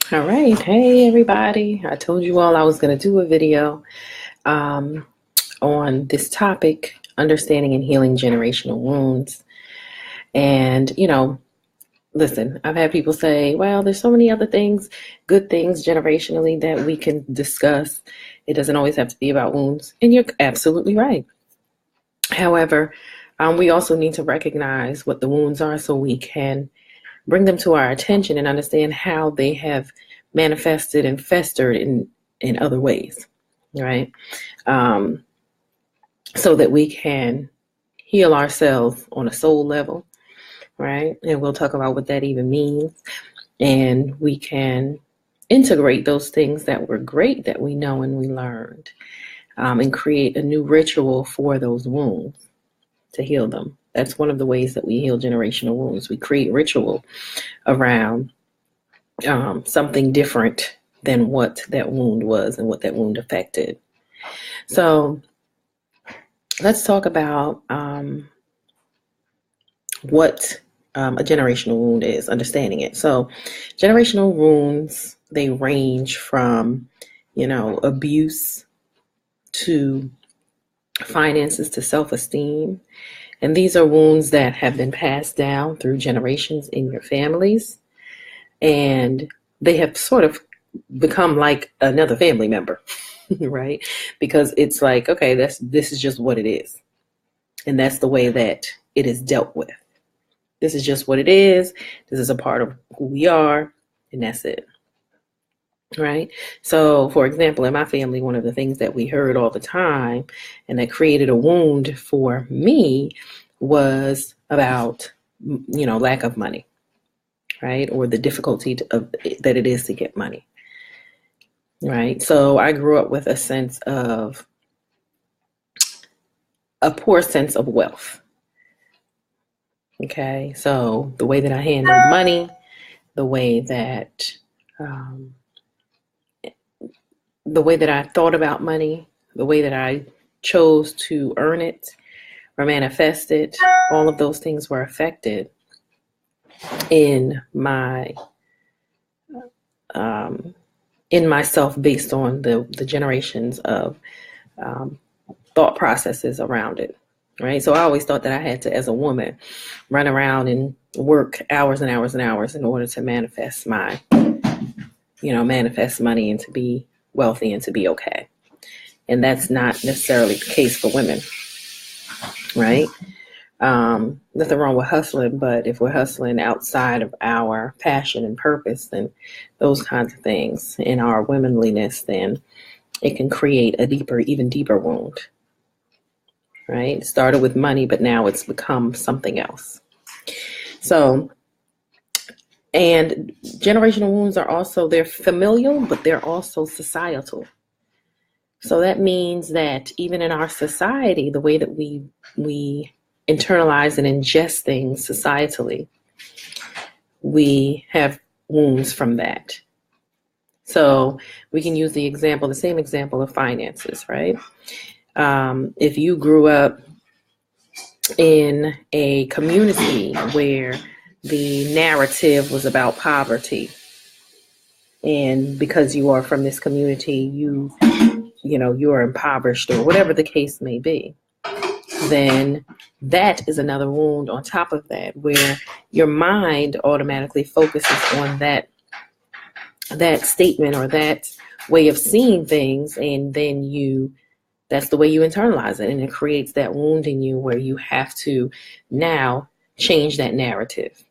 All right. Hey, everybody. I told you all I was going to do a video um, on this topic, understanding and healing generational wounds. And, listen, I've had people say, well, there's so many other things, good things generationally that we can discuss. It doesn't always have to be about wounds. And you're absolutely right. However, we also need to recognize what the wounds are so we can bring them to our attention and understand how they have manifested and festered in other ways, right? Um, so that we can heal ourselves on a soul level, right? And we'll talk about what that even means. And we can integrate those things that were great that we know and we learned, and create a new ritual for those wounds to heal them. That's one of the ways that we heal generational wounds. We create ritual around something different than what that wound was and what that wound affected. So let's talk about what a generational wound is, understanding it. So generational wounds, they range from, abuse to finances to self-esteem. And these are wounds that have been passed down through generations in your families. And they have sort of become like another family member, right? Because it's like, okay, this is just what it is. And that's the way that it is dealt with. This is just what it is. This is a part of who we are, and that's it. Right? So, for example, in my family, one of the things that we heard all the time and that created a wound for me was about, lack of money, right? Or the difficulty that it is to get money, right? So I grew up with a poor sense of wealth. Okay, so the way that I handled money, the way that I thought about money, the way that I chose to earn it or manifest it, all of those things were affected in myself based on the generations of thought processes around it, right? So I always thought that I had to, as a woman, run around and work hours and hours and hours in order to manifest money and to be wealthy and to be okay. And that's not necessarily the case for women, right? Nothing wrong with hustling, but if we're hustling outside of our passion and purpose, then those kinds of things in our womanliness, then it can create even deeper wound, right? It started with money, but now it's become something else. So, and generational wounds they're familial, but they're also societal. So that means that even in our society, the way that we internalize and ingest things societally, we have wounds from that. So we can use the same example of finances, right? If you grew up in a community where the narrative was about poverty, and because you are from this community, you are impoverished or whatever the case may be, then that is another wound on top of that, where your mind automatically focuses on that statement or that way of seeing things, and then that's the way you internalize it, and it creates that wound in you where you have to now change that narrative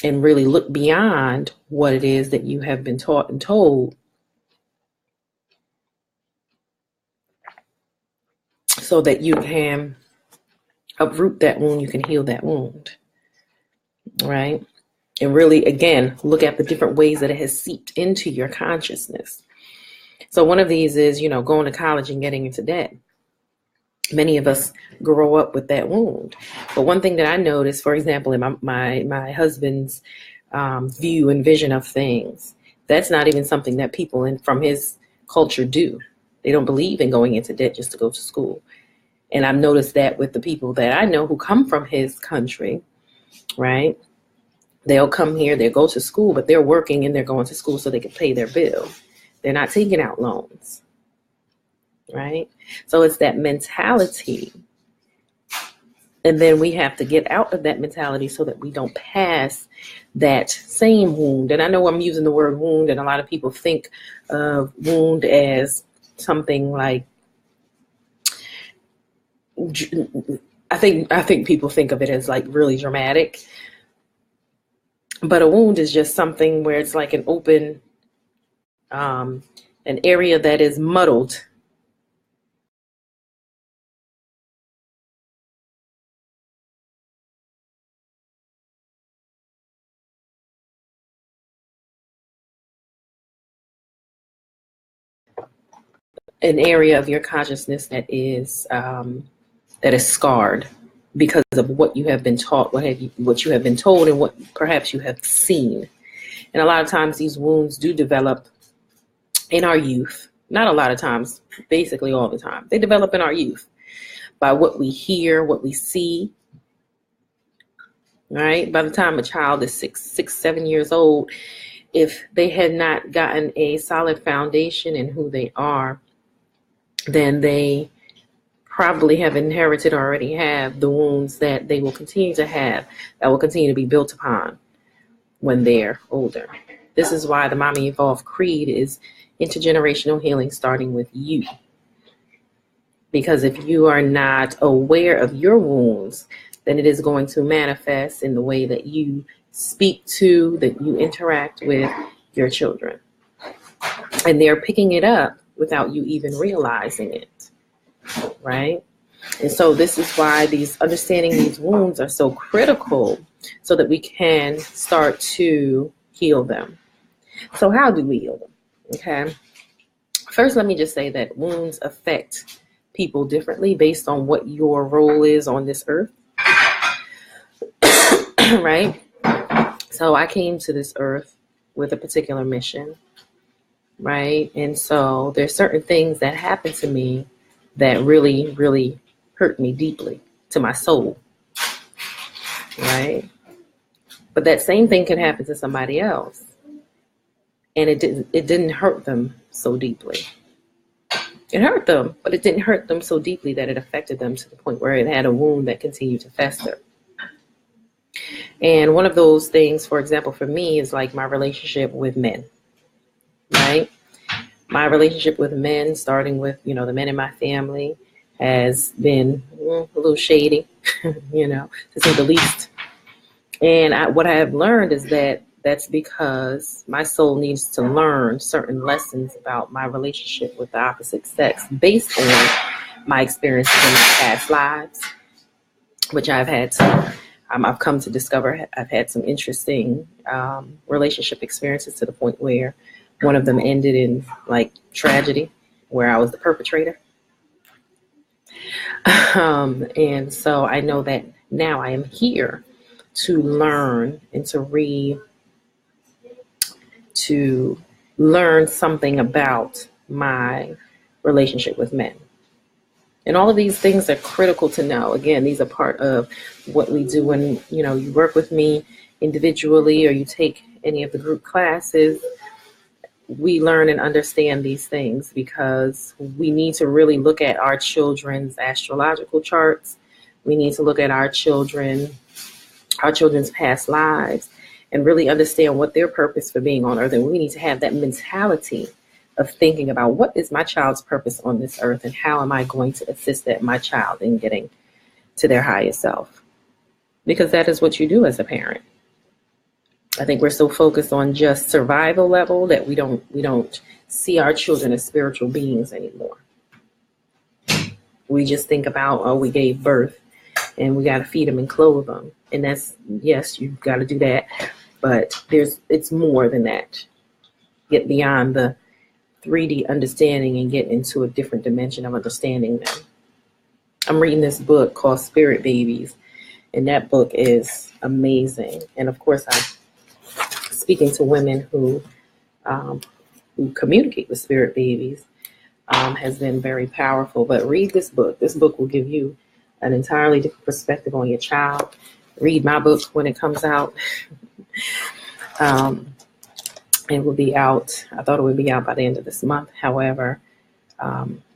and really look beyond what it is that you have been taught and told, so that you can uproot that wound, you can heal that wound, right? And really, again, look at the different ways that it has seeped into your consciousness. So one of these is, going to college and getting into debt. Many of us grow up with that wound. But one thing that I noticed, for example, in my husband's view and vision of things, that's not even something that people from his culture do. They don't believe in going into debt just to go to school. And I've noticed that with the people that I know who come from his country, right? They'll come here, they'll go to school, but they're working and they're going to school so they can pay their bill. They're not taking out loans, right? So it's that mentality. And then we have to get out of that mentality so that we don't pass that same wound. And I know I'm using the word wound, and a lot of people think of wound as something like, I think people think of it as like really dramatic. But a wound is just something where it's like an open, an area that is muddled. An area of your consciousness that is scarred because of what you have been taught, what you have been told, and what perhaps you have seen. And a lot of times these wounds do develop in our youth. Not a lot of times, basically all the time. They develop in our youth by what we hear, what we see. Right? By the time a child is 6, 7 years old, if they had not gotten a solid foundation in who they are, then they probably already have the wounds that they will continue to have, that will continue to be built upon when they're older. This is why the mommyEvolve creed is intergenerational healing, starting with you. Because if you are not aware of your wounds, then it is going to manifest in the way that you speak to, that you interact with your children. And they're picking it up without you even realizing it, right? And so this is why understanding these wounds are so critical, so that we can start to heal them. So how do we heal them? Okay. First, let me just say that wounds affect people differently based on what your role is on this earth, right? So I came to this earth with a particular mission. Right. And so there's certain things that happen to me that really, really hurt me deeply to my soul. Right. But that same thing can happen to somebody else. And it didn't hurt them so deeply. It hurt them, but it didn't hurt them so deeply that it affected them to the point where it had a wound that continued to fester. And one of those things, for example, for me is like my relationship with men. Right? My relationship with men, starting with, the men in my family, has been a little shady, to say the least. And what I have learned is that that's because my soul needs to learn certain lessons about my relationship with the opposite sex based on my experiences in my past lives, which I've come to discover I've had some interesting relationship experiences to the point where one of them ended in like tragedy, where I was the perpetrator. And so I know that now I am here to learn and to learn something about my relationship with men. And all of these things are critical to know. Again, these are part of what we do when, you work with me individually or you take any of the group classes. We learn and understand these things because we need to really look at our children's astrological charts. We need to look at our children's past lives and really understand what their purpose for being on earth. And we need to have that mentality of thinking about what is my child's purpose on this earth and how am I going to assist my child in getting to their highest self? Because that is what you do as a parent. I think we're so focused on just survival level that we don't see our children as spiritual beings anymore. We just think about, we gave birth and we got to feed them and clothe them. And that's, yes, you've got to do that. But it's more than that. Get beyond the 3D understanding and get into a different dimension of understanding them. I'm reading this book called Spirit Babies, and that book is amazing. And of course, I'm speaking to women who communicate with spirit babies has been very powerful. But read this book. This book will give you an entirely different perspective on your child. Read my book when it comes out. It will be out. I thought it would be out by the end of this month. However,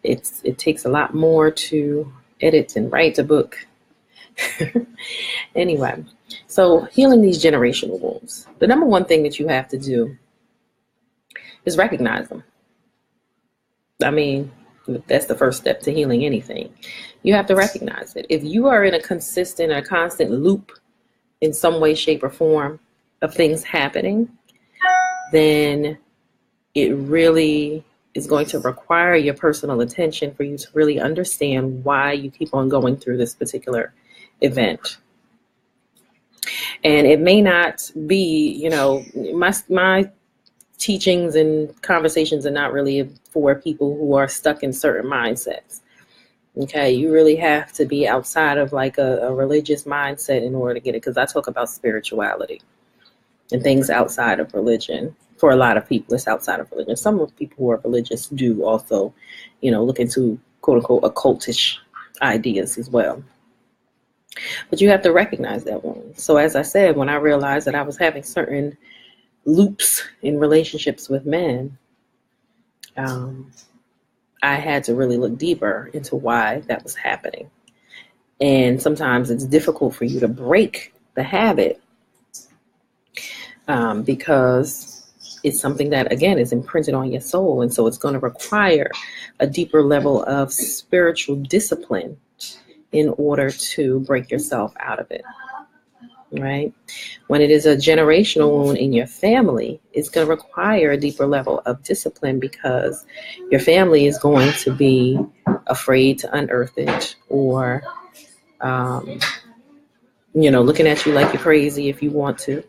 it takes a lot more to edit and write a book. Anyway, so healing these generational wounds. The number one thing that you have to do is recognize them. I mean, that's the first step to healing anything. You have to recognize it. If you are in a consistent or constant loop in some way, shape, or form of things happening, then it really is going to require your personal attention for you to really understand why you keep on going through this particular event. And it may not be, my teachings and conversations are not really for people who are stuck in certain mindsets. Okay, you really have to be outside of like a religious mindset in order to get it, because I talk about spirituality and things outside of religion. For a lot of people, it's outside of religion. Some of the people who are religious do also, look into quote unquote occultish ideas as well. But you have to recognize that one. So as I said, when I realized that I was having certain loops in relationships with men, I had to really look deeper into why that was happening. And sometimes it's difficult for you to break the habit because it's something that, again, is imprinted on your soul. And so it's going to require a deeper level of spiritual discipline in order to break yourself out of it. Right? When it is a generational wound in your family, it's going to require a deeper level of discipline because your family is going to be afraid to unearth it or, looking at you like you're crazy if you want to,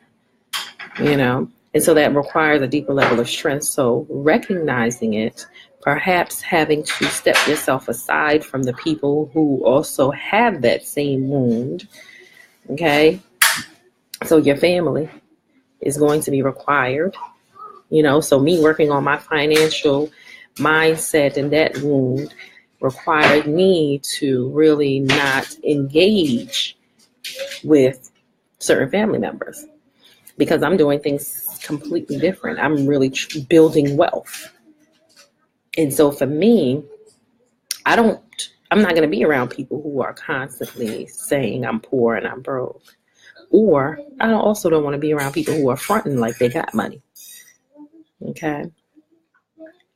And so that requires a deeper level of strength. So recognizing it, perhaps having to step yourself aside from the people who also have that same wound, okay? So your family is going to be required, so me working on my financial mindset and that wound required me to really not engage with certain family members because I'm doing things completely different. I'm really building wealth. And so for me, I'm not going to be around people who are constantly saying I'm poor and I'm broke. Or I also don't want to be around people who are fronting like they got money. Okay.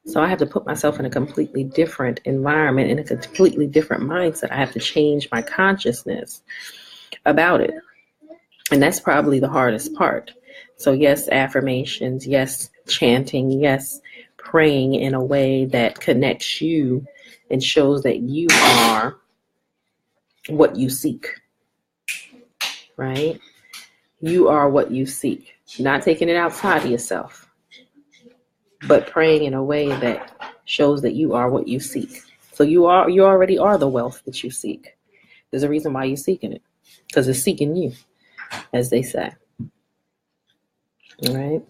So I have to put myself in a completely different environment, in a completely different mindset. I have to change my consciousness about it. And that's probably the hardest part. So yes, affirmations, yes, chanting, yes, praying in a way that connects you and shows that you are what you seek. Right? You are what you seek, not taking it outside of yourself, but praying in a way that shows that you are what you seek. So you already are the wealth that you seek. There's a reason why you're seeking it, because it's seeking you, as they say. All right.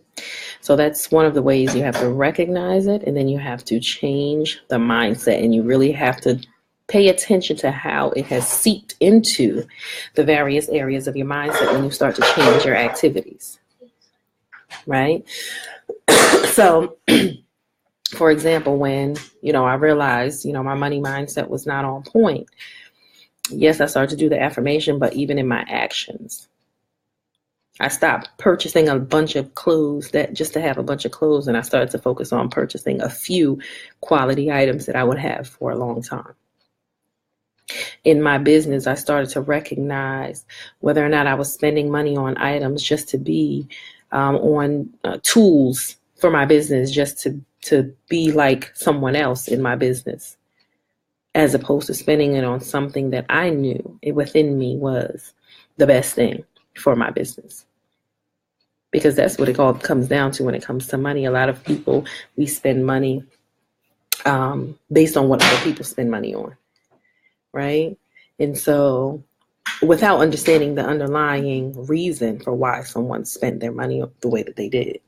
So that's one of the ways you have to recognize it, and then you have to change the mindset, and you really have to pay attention to how it has seeped into the various areas of your mindset when you start to change your activities, right? So, for example, when, I realized, my money mindset was not on point, yes, I started to do the affirmation, but even in my actions, I stopped purchasing a bunch of clothes just to have a bunch of clothes, and I started to focus on purchasing a few quality items that I would have for a long time. In my business, I started to recognize whether or not I was spending money on items just to be on tools for my business, just to be like someone else in my business, as opposed to spending it on something that I knew within me was the best thing for my business. Because that's what it all comes down to when it comes to money. A lot of people, we spend money based on what other people spend money on. Right? And so without understanding the underlying reason for why someone spent their money the way that they did.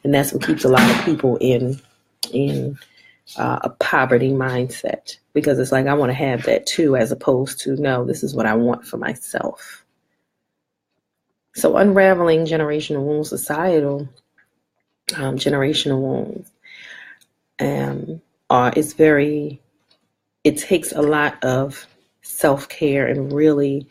And that's what keeps a lot of people in a poverty mindset, because it's like, I want to have that too, as opposed to, no, this is what I want for myself. So unraveling generational wounds, societal generational wounds, it takes a lot of self-care and really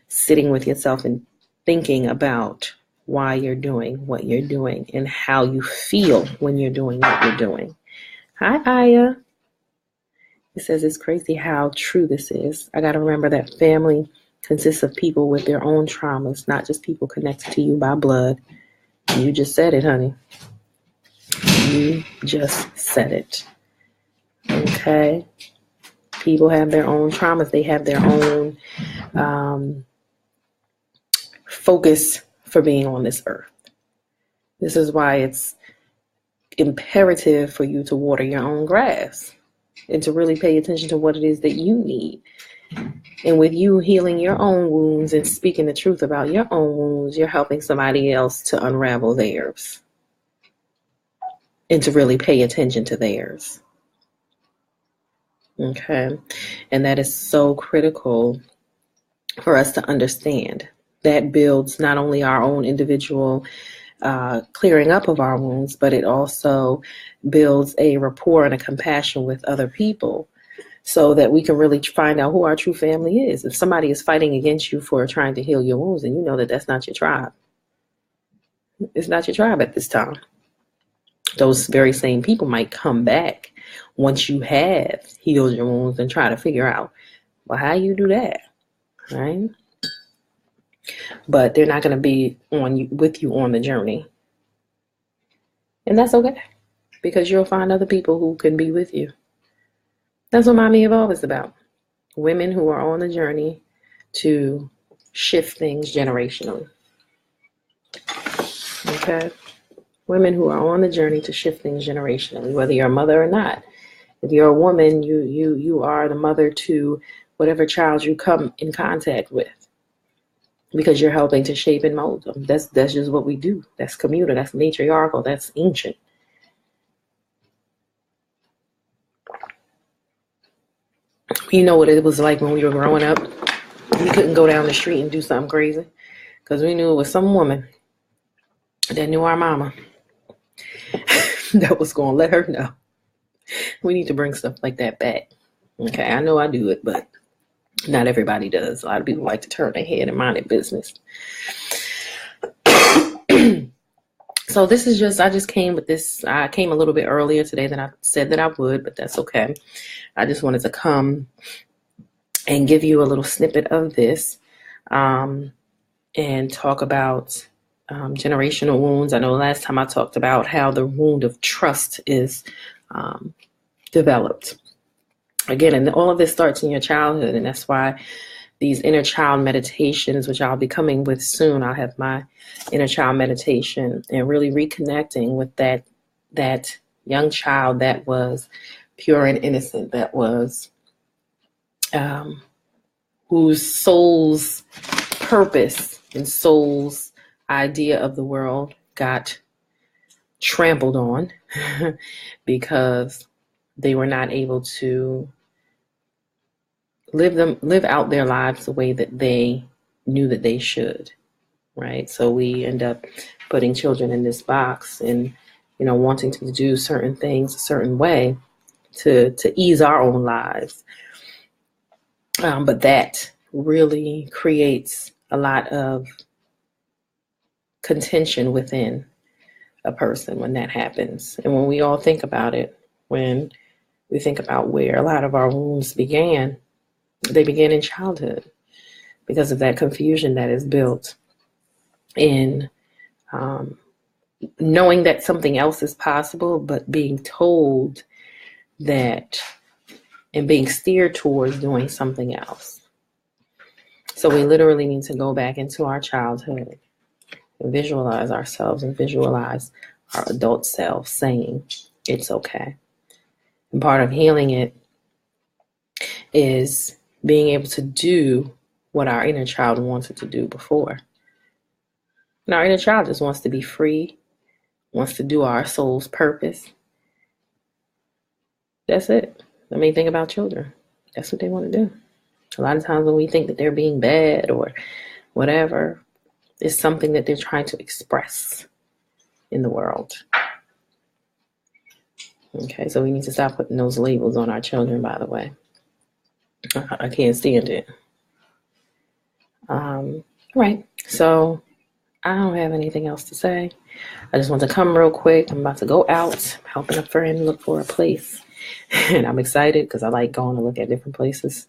sitting with yourself and thinking about why you're doing what you're doing and how you feel when you're doing what you're doing. Hi, Aya. It says it's crazy how true this is. I got to remember that family consists of people with their own traumas, not just people connected to you by blood. You just said it, honey. You just said it. Okay? People have their own traumas. They have their own focus for being on this earth. This is why it's imperative for you to water your own grass and to really pay attention to what it is that you need. And with you healing your own wounds and speaking the truth about your own wounds, you're helping somebody else to unravel theirs and to really pay attention to theirs. Okay? And that is so critical for us to understand. That builds not only our own individual clearing up of our wounds, but it also builds a rapport and a compassion with other people so that we can really find out who our true family is. If somebody is fighting against you for trying to heal your wounds, and you know that that's not your tribe. It's not your tribe at this time. Those very same people might come back once you have healed your wounds and try to figure out, well, how you do that, right? But they're not going to be with you on the journey. And that's okay, because you'll find other people who can be with you. That's what mommyEvolve is about. Women who are on the journey to shift things generationally. Okay? Women who are on the journey to shift things generationally, whether you're a mother or not. If you're a woman, you are the mother to whatever child you come in contact with, because you're helping to shape and mold them. That's just what we do. That's communal. That's matriarchal. That's ancient. You know what it was like when we were growing up? We couldn't go down the street and do something crazy because we knew it was some woman that knew our mama that was going to let her know. We need to bring stuff like that back. Okay, I know I do it, but not everybody does. A lot of people like to turn their head and mind their business. So this is just, I just came with this. I came a little bit earlier today than I said that I would, but that's okay. I just wanted to come and give you a little snippet of this and talk about generational wounds. I know last time I talked about how the wound of trust is developed. Again, and all of this starts in your childhood, and that's why these inner child meditations, which I'll be coming with soon, I'll have my inner child meditation and really reconnecting with that young child that was pure and innocent, that was whose soul's purpose and soul's idea of the world got trampled on because they were not able to live out their lives the way that they knew that they should, right? So we end up putting children in this box and, wanting to do certain things a certain way to ease our own lives. But that really creates a lot of contention within a person when that happens. And when we all think about it, when we think about where a lot of our wounds began, they began in childhood because of that confusion that is built in knowing that something else is possible, but being told that and being steered towards doing something else. So we literally need to go back into our childhood and visualize ourselves and visualize our adult selves saying it's okay. And part of healing it is being able to do what our inner child wanted to do before. And our inner child just wants to be free, wants to do our soul's purpose. That's it. I mean, think about children. That's what they want to do. A lot of times when we think that they're being bad or whatever, is something that they're trying to express in the world. Okay, so we need to stop putting those labels on our children, by the way. I can't stand it. Right, so I don't have anything else to say. I just want to come real quick. I'm about to go out, helping a friend look for a place. And I'm excited because I like going to look at different places.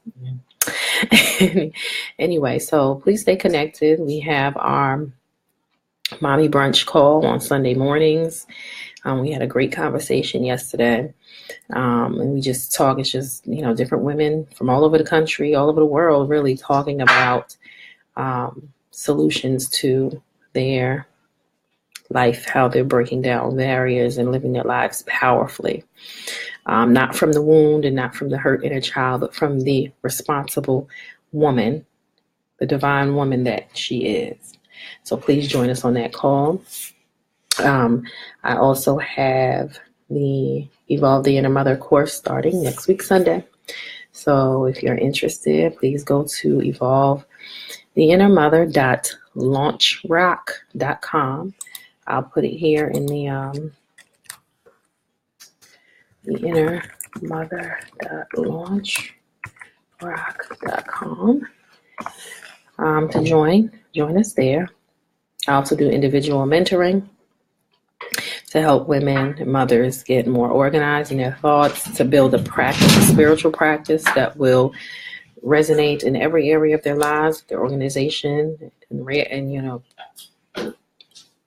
Anyway, so please stay connected. We have our mommy brunch call on Sunday mornings. We had a great conversation yesterday. And we just talk. It's just, different women from all over the country, all over the world, really talking about solutions to their life, how they're breaking down barriers and living their lives powerfully. Not from the wound and not from the hurt inner child, but from the responsible woman, the divine woman that she is. So please join us on that call. I also have the Evolve the Inner Mother course starting next week, Sunday. So if you're interested, please go to evolvetheinnermother.launchrock.com. I'll put it here in the innermother.launchrock.com to join us there. I also do individual mentoring to help women and mothers get more organized in their thoughts, to build a practice, a spiritual practice that will resonate in every area of their lives, their organization, and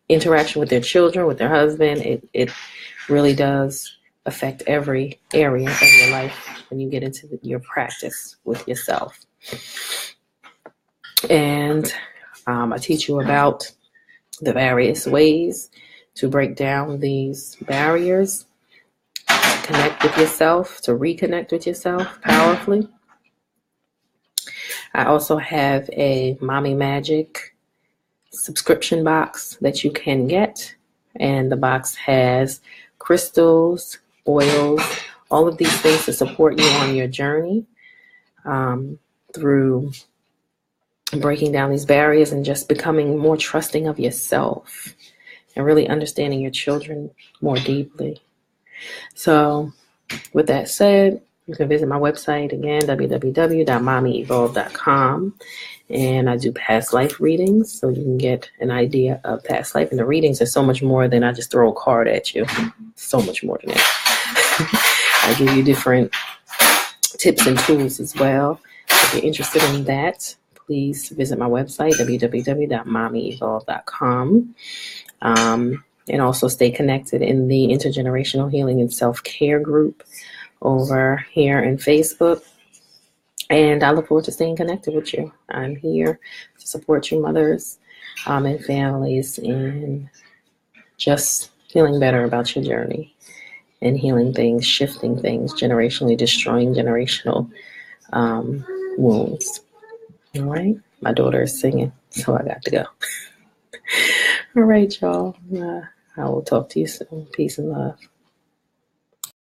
interaction with their children, with their husband. It really does affect every area of your life when you get into your practice with yourself. And I teach you about the various ways to break down these barriers, to connect with yourself, to reconnect with yourself powerfully. I also have a Mommy Magic subscription box that you can get. And the box has crystals, oils, all of these things to support you on your journey through breaking down these barriers and just becoming more trusting of yourself and really understanding your children more deeply. So with that said, you can visit my website again, www.mommyEvolve.com. And I do past life readings, so you can get an idea of past life. And the readings are so much more than I just throw a card at you. So much more than that. I give you different tips and tools as well. If you're interested in that, please visit my website, www.mommyevolve.com. And also stay connected in the Intergenerational Healing and Self-Care group over here in Facebook. And I look forward to staying connected with you. I'm here to support you mothers and families in just feeling better about your journey and healing things, shifting things, generationally destroying generational wounds. All right. My daughter is singing, so I got to go. All right, y'all. I will talk to you soon. Peace and love.